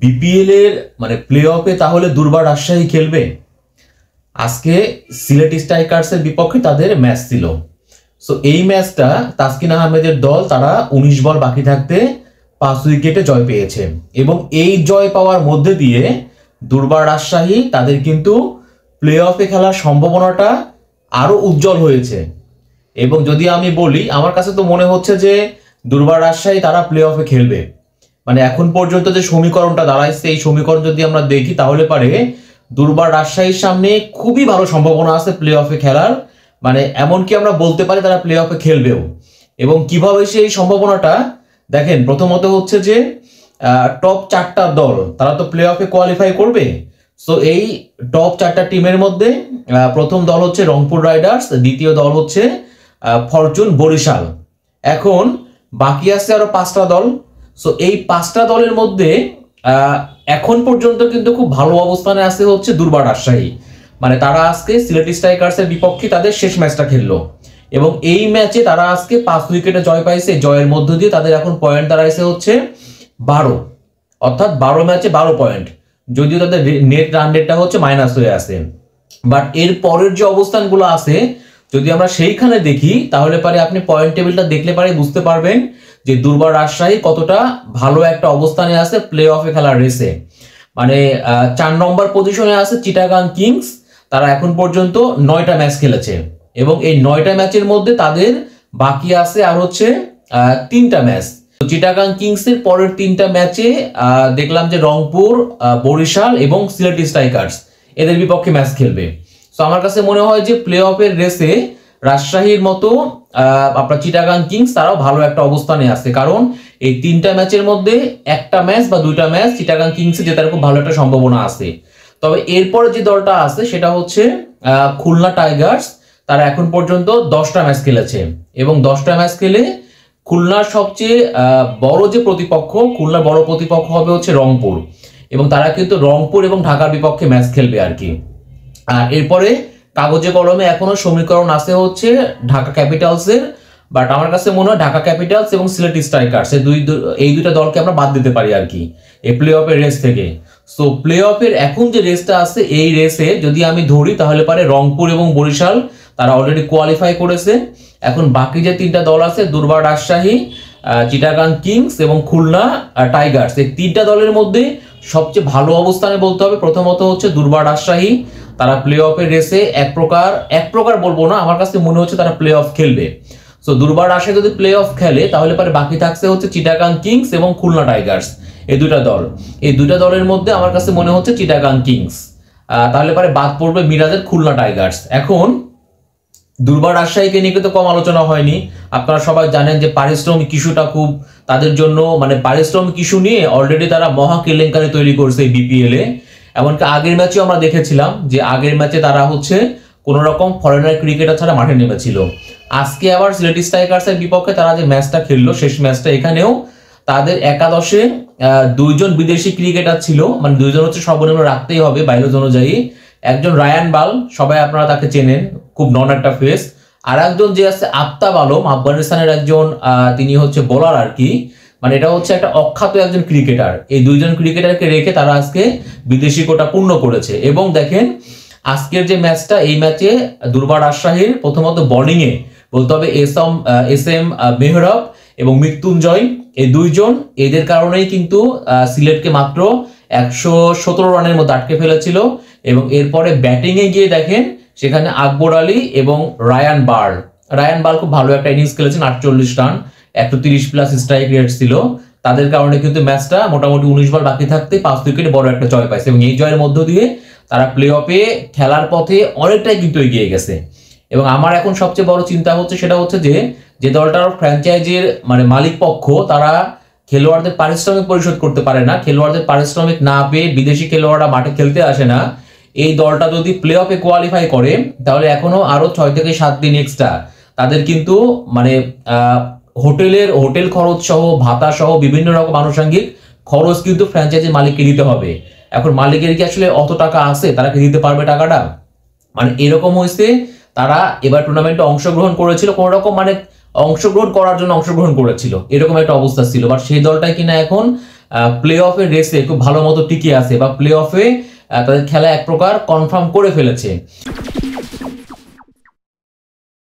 BPL এর মানে play অফে তাহলে দুর্বার রাজশাহী খেলবে। আজকে সিলেট স্ট্রাইকার্সের বিপক্ষে তাদের ম্যাচ ছিল। সো এই ম্যাচটা তাসকিন আহমেদের দল তারা 19 বল বাকি থাকতে 5 উইকেটে জয় পেয়েছে এবং এই জয় পাওয়ার মধ্যে দিয়ে দুর্বার রাজশাহী তাদের কিন্তু প্লে অফে খেলার সম্ভাবনাটা আরো উজ্জ্বল হয়েছে। এবং যদি আমি বলি, আমার কাছে তো মনে হচ্ছে যে দুর্বার রাজশাহী তারা প্লে অফে খেলবে। মানে এখন পর্যন্ত যে সমীকরণটা দাঁড়াইছে, এই সমীকরণ যদি আমরা দেখি তাহলে পারে দুর্বার রাজশাহীর সামনে খুবই ভালো সম্ভাবনা আছে প্লে অফে খেলার। মানে এমনকি আমরা বলতে পারি তারা প্লে অফে খেলবেও। এবং কিভাবে সেই সম্ভাবনাটা দেখেন, প্রথমত হচ্ছে যে টপ 4টা দল তারা তো প্লে অফে কোয়ালিফাই করবে। সো এই টপ 4টা টিমের মধ্যে প্রথম দল হচ্ছে রংপুর রাইডার্স, দ্বিতীয় দল হচ্ছে ফরচুন বরিশাল। এখন বাকি আছে আরো 5টা দল। সো এই 5টা দলের মধ্যে এখন পর্যন্ত কিন্তু খুব ভালো অবস্থানে আছে হচ্ছে দুর্বার রাজশাহী। মানে তারা আজকে সিলেট স্ট্রাইকার্সের বিপক্ষে তাদের শেষ ম্যাচটা খেললো এবং এই ম্যাচে তারা আজকে 5 উইকেটে জয় পাইছে। জয়ের মধ্য দিয়ে তাদের এখন পয়েন্ট দাঁড়াইছে হচ্ছে 12, অর্থাৎ 12 ম্যাচে 12 পয়েন্ট, যদিও তাদের নেট রান রেটটা হচ্ছে মাইনাস হয়ে আছে। বাট এর পরের যে অবস্থানগুলো আছে যদি আমরা সেইখানে দেখি তাহলে পারে আপনি পয়েন্ট টেবিলটা দেখলে পারে বুঝতে পারবেন যে দুর্বার রাজশাহী কতটা ভালো একটা অবস্থানে আছে প্লে অফে খেলার রেসে। মানে 4 নম্বর পজিশনে আছে চিটাগাং কিংস। তারা এখন পর্যন্ত 9টা ম্যাচ খেলেছে এবং এই 9টা ম্যাচের মধ্যে তাদের বাকি আছে আর হচ্ছে 3টা ম্যাচ। চিটাগাং কিংস এর পরের 3টা ম্যাচে দেখলাম যে রংপুর, বরিশাল এবং সিলেট স্ট্রাইকার্স এদের বিপক্ষে ম্যাচ খেলবে। তো আমার কাছে মনে হয় যে প্লে অফের রেসে রাজশাহীর মতো আপনার চিটাগাং কিংস তারাও ভালো একটা অবস্থানে আছে, কারণ এই 3টা ম্যাচের মধ্যে একটা ম্যাচ বা 2টা ম্যাচ চিটাগাং কিংসে জেতার খুব ভালো একটা সম্ভাবনা আছে। তবে এরপরে যে দলটা আছে সেটা হচ্ছে খুলনা টাইগার্স। তারা এখন পর্যন্ত 10টা ম্যাচ খেলেছে এবং 10টা ম্যাচ খেলে খুলনার সবচেয়ে বড় যে প্রতিপক্ষ, খুলনার বড় প্রতিপক্ষ হবে হচ্ছে রংপুর এবং তারা কিন্তু রংপুর এবং ঢাকার বিপক্ষে ম্যাচ খেলবে আর কি। আর এরপরে কাগজে কলমে এখনো সমীকরণ আছে হচ্ছে ঢাকা ক্যাপিটালসের। বাট আমার কাছে মনে হয় ঢাকা ক্যাপিটালস এবং সিলেট স্ট্রাইকার্স এই দুইটা দলকে আমরা বাদ দিতে পারি আর কি এই প্লে অফের রেস থেকে। সো প্লে অফের এখন যে রেসটা আছে এই রেসে যদি আমি ধরি তাহলে পারে রংপুর এবং বরিশাল তারা অলরেডি কোয়ালিফাই করেছে। এখন বাকি যে 3টা দল আছে দুর্বার রাজশাহী, চিটাগাং কিংস এবং খুলনা টাইগার্স, এই 3টা দলের মধ্যে সবচেয়ে ভালো অবস্থানে বলতে হবে প্রথমত হচ্ছে দুর্বার রাজশাহী। তারা প্লে অফের রেসে এক প্রকার বলবো না, আমার কাছে মনে হচ্ছে তারা প্লে অফ খেলবে। সো দুর্বার রাজশাহী যদি প্লে অফ খেলে তাহলে পরে বাকি থাকছে হচ্ছে চিটাগাং কিংস এবং খুলনা টাইগার্স, এই 2টা দল। এই 2টা দলের মধ্যে আমার কাছে মনে হচ্ছে চিটাগাং কিংস, তাহলে পরে বাদ পড়বে মিরাজের খুলনা টাইগার্স। এখন দুর্বার রাজশাহীকে নিয়ে কিন্তু কম আলোচনা হয়নি। আপনারা সবাই জানেন যে পারিশ্রমিক ইস্যুটা খুব তাদের জন্য, মানে পারিশ্রমিক ইস্যু নিয়ে অলরেডি তারা মহা কেলেঙ্কারি তৈরি করছে এই বিপিএল এ। এমনকি আগের ম্যাচেও আমরা দেখেছিলাম যে আগের ম্যাচে তারা হচ্ছে কোন রকম ফরেনার ক্রিকেটার ছাড়া মাঠে নেমেছিল। আজকে আবার সিলেট স্ট্রাইকার্সের বিপক্ষে তারা যে ম্যাচটা খেললো শেষ ম্যাচটা, এখানেও তাদের একাদশে 2 জন বিদেশি ক্রিকেটার ছিল। মানে 2 জন হচ্ছে সর্বনিম্ন রাখতেই হবে বাইলোজ অনুযায়ী। একজন রায়ান বাল, সবাই আপনারা তাকে চেনেন, খুব নন একটা ফেস। আর একজন যে আছে আফতাব আলম, আফগানিস্তানের একজন, তিনি হচ্ছে বোলার আর কি। মানে এটা হচ্ছে একটা অখ্যাত একজন ক্রিকেটার। এই 2 জন ক্রিকেটারকে রেখে তারা আজকে বিদেশি কোটা পূর্ণ করেছে। এবং দেখেন আজকের যে ম্যাচটা, এই ম্যাচে দুর্বার রাজশাহীর প্রথমত বোলিং এ বলতে হবে এস এম মেহরাব এবং মৃত্যুঞ্জয়, এই 2 জন, এদের কারণেই কিন্তু সিলেটকে মাত্র 117 রানের মধ্যে আটকে ফেলেছিল। এবং এরপরে ব্যাটিং এ গিয়ে দেখেন সেখানে আকবর আলী এবং রায়ান বাল খুব ভালো একটা ইনিংস খেলেছেন, 48 রান, 130 প্লাস স্ট্রাইক রেট ছিল। তাদের কারণে কিন্তু ম্যাচটা মোটামুটি 19 বল বাকি থাকতে 5 উইকেটে বড় একটা জয় পাইছে এবং এই জয়ের মধ্য দিয়ে তারা প্লে অফে খেলার পথে অনেকটাই কিন্তু এগিয়ে গেছে। এবং আমার এখন সবচেয়ে বড় চিন্তা হচ্ছে সেটা হচ্ছে যে দলটার ফ্র্যাঞ্চাইজির মানে মালিক পক্ষ তারা খেলোয়াড়দের পারিশ্রমিক পরিশোধ করতে পারে না, খেলোয়াড়দের পারিশ্রমিক না পেয়ে বিদেশি খেলোয়াড়রা মাঠে খেলতে আসে না। এই দলটা যদি প্লে অফে কোয়ালিফাই করে তাহলে এখনো আরো 6 থেকে 7 দিন এক্সট্রা তাদের কিন্তু মানে হোটেল খরচ সহ ভাতা সহ বিভিন্ন রকম আনুষঙ্গিক খরচ কিন্তু ফ্র্যাঞ্চাইজি মালিককে দিতে হবে। এখন মালিকের কি আসলে অত টাকা আছে, তারা কি দিতে পারবে টাকাটা? মানে এরকম হয়েছে, তারা এবার টুর্নামেন্টে অংশগ্রহণ করেছিল কোন রকম, মানে অংশগ্রহণ করার জন্য অংশগ্রহণ করেছিল, এরকম একটা অবস্থা ছিল। বাট সেই দলটাই কিনা এখন প্লে অফের রেসে খুব ভালো মতো টিকে আছে বা প্লে অফে তাদের খেলা এক প্রকার কনফার্ম করে ফেলেছে।